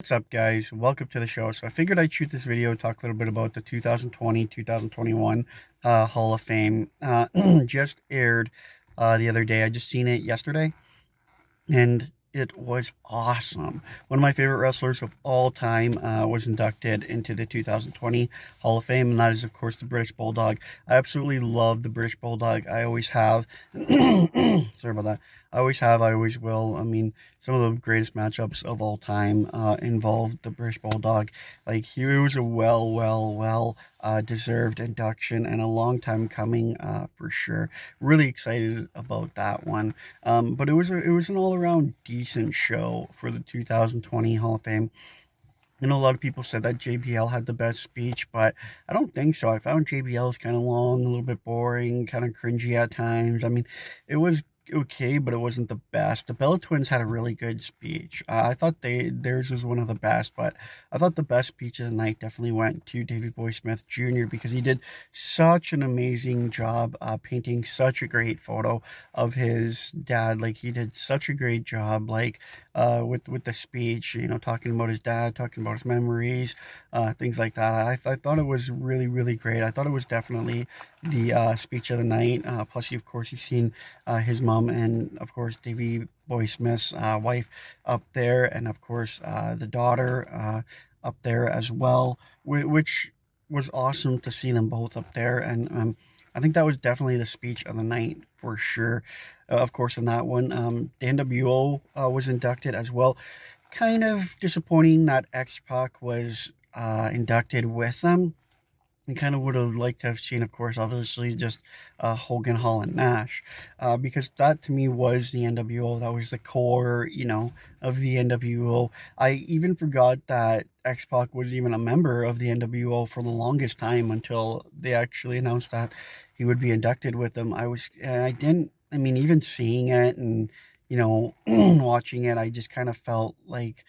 What's up, guys? Welcome to the show. So I figured I'd shoot this video and talk a little bit about the 2020-2021 Hall of Fame. Just aired the other day. I just seen it yesterday, and it was awesome. One of my favorite wrestlers of all time was inducted into the 2020 Hall of Fame, and that is, of course, the British Bulldog. I absolutely love the British Bulldog. I always have. Sorry about that. I always have. I always will. I mean, some of the greatest matchups of all time involved the British Bulldog. Like, he was a well deserved induction and a long time coming for sure. Really excited about that one. But it was an all around decent show for the 2020 Hall of Fame. I know a lot of people said that JBL had the best speech, but I don't think so. I found JBL's kind of long, a little bit boring, kind of cringy at times. I mean, it was okay, but it wasn't the best. The Bella Twins had a really good speech. I thought theirs was one of the best, but I thought the best speech of the night definitely went to Davey Boy Smith Jr. because he did such an amazing job painting such a great photo of his dad. Like, he did such a great job, like with the speech, talking about his dad, talking about his memories, things like that. I thought it was really great. I thought it was definitely the speech of the night. Plus, of course, you've seen his mom and, of course, Davy Boy Smith's wife up there, and, of course, the daughter up there as well, which was awesome to see them both up there. And I think that was definitely the speech of the night for sure. Of course, in that one, the NWO was inducted as well. Kind of disappointing that X Pac was inducted with them. I kind of would have liked to have seen, of course, obviously just Hogan, Hall, and Nash, because that to me was the NWO. That was the core, of the NWO. I even forgot that X Pac was even a member of the NWO for the longest time until they actually announced that he would be inducted with them. I didn't. I mean, even seeing it and watching it, I just kind of felt like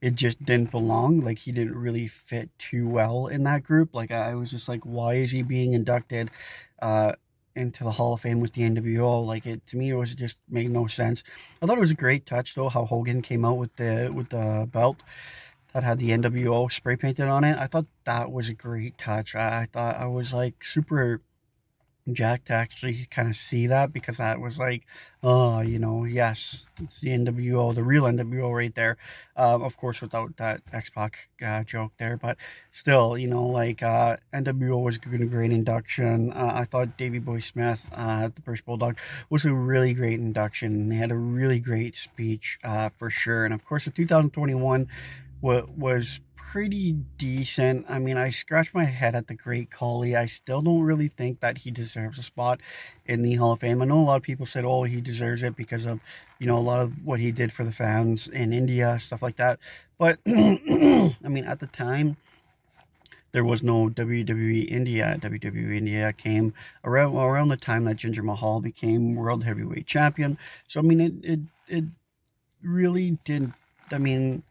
it just didn't belong. Like, he didn't really fit too well in that group. Like, I was just like, why is he being inducted uh, into the Hall of Fame with the NWO? Like, it to me, it was just made no sense. I thought it was a great touch though how Hogan came out with the belt that had the NWO spray painted on it. I thought that was a great touch. I thought I was like super Jack to actually kind of see that, because that was like, oh, yes, it's the NWO, the real NWO right there. Of course, without that X Pac joke there, but still, like NWO was a great induction. I thought Davey Boy Smith, the British Bulldog, was a really great induction. They had a really great speech for sure. And of course, the 2021 was pretty decent. I mean, I scratched my head at the Great Khali. I still don't really think that he deserves a spot in the Hall of Fame. I know a lot of people said, "Oh, he deserves it because of, a lot of what he did for the fans in India, stuff like that." But I mean, at the time, there was no WWE India. WWE India came around the time that Jinder Mahal became World Heavyweight Champion. So I mean, it really didn't. I mean,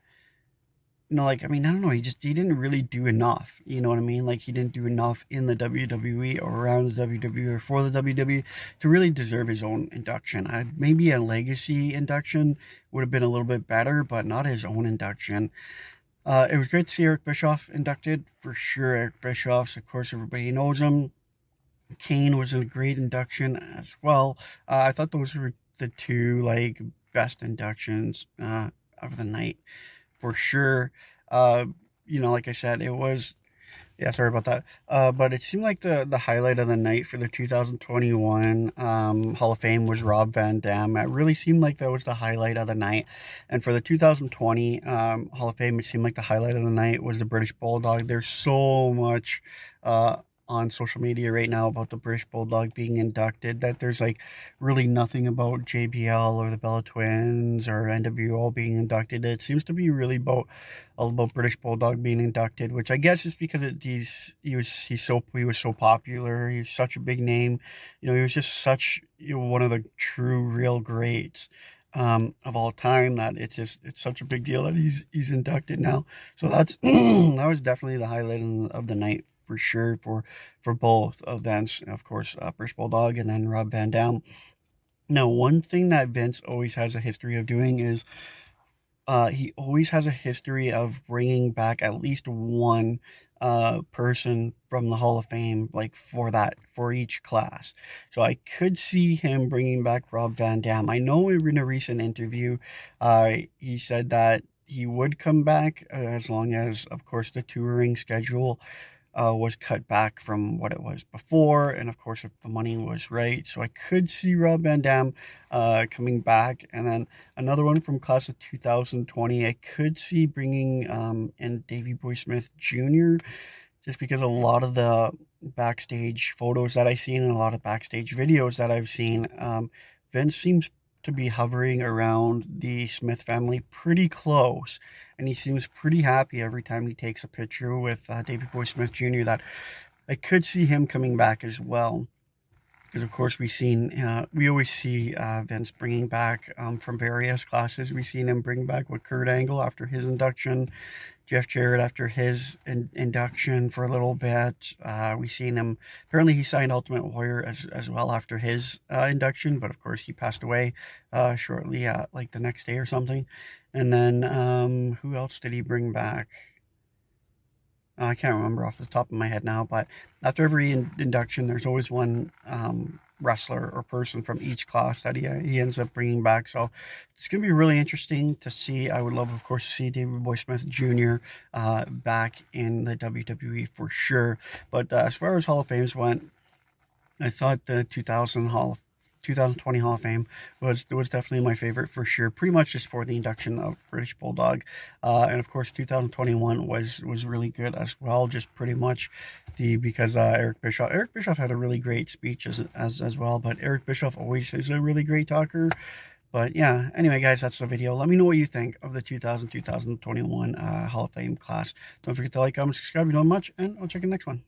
like, I mean, I don't know, he didn't really do enough, you know what I mean? Like, he didn't do enough in the WWE or around the WWE or for the WWE to really deserve his own induction. Maybe a legacy induction would have been a little bit better, but not his own induction. It was great to see Eric Bischoff inducted, for sure. Eric Bischoff's, of course, everybody knows him. Kane was a great induction as well. I thought those were the two, like, best inductions of the night for sure. Uh, like I said, it was, yeah, sorry about that. But it seemed like the highlight of the night for the 2021 Hall of Fame was Rob Van Dam. It really seemed like that was the highlight of the night. And for the 2020 Hall of Fame, it seemed like the highlight of the night was the British Bulldog. There's so much uh, on social media right now about the British Bulldog being inducted that there's like really nothing about JBL or the Bella Twins or NWO being inducted. It seems to be really all about British Bulldog being inducted, which I guess is because he was so popular. He was such a big name. He was just such, one of the true real greats of all time, that it's such a big deal that he's inducted now. So that's that was definitely the highlight of the night for sure for both events. Of course, British Bulldog and then Rob Van Dam. Now, one thing that Vince always has a history of doing is he always has a history of bringing back at least one person from the Hall of Fame, like for each class. So I could see him bringing back Rob Van Dam. I know in a recent interview, he said that he would come back as long as, of course, the touring schedule was cut back from what it was before, and of course, if the money was right. So I could see Rob Van Dam coming back, and then another one from class of 2020. I could see bringing in Davey Boy Smith Jr. just because a lot of the backstage photos that I've seen and a lot of backstage videos that I've seen, Vince seems to be hovering around the Smith family pretty close, and he seems pretty happy every time he takes a picture with David Boy Smith Jr. That I could see him coming back as well. Because of course we always see Vince bringing back from various classes. We've seen him bring back with Kurt Angle after his induction, Jeff Jarrett after his induction for a little bit. We've seen him, apparently he signed Ultimate Warrior as well after his induction, but of course he passed away shortly, like the next day or something. And then who else did he bring back? I can't remember off the top of my head now, but after every induction, there's always one wrestler or person from each class that he ends up bringing back. So it's going to be really interesting to see. I would love, of course, to see David Boy Smith Jr. Back in the WWE for sure. But as far as Hall of Fames went, I thought the 2020 Hall of Fame was definitely my favorite for sure. Pretty much just for the induction of British Bulldog, and of course 2021 was really good as well. Just pretty much because Eric Bischoff had a really great speech as well. But Eric Bischoff always is a really great talker. But yeah, anyway, guys, that's the video. Let me know what you think of the 2021 Hall of Fame class. Don't forget to like, comment, subscribe if you don't much, and I'll check you next one.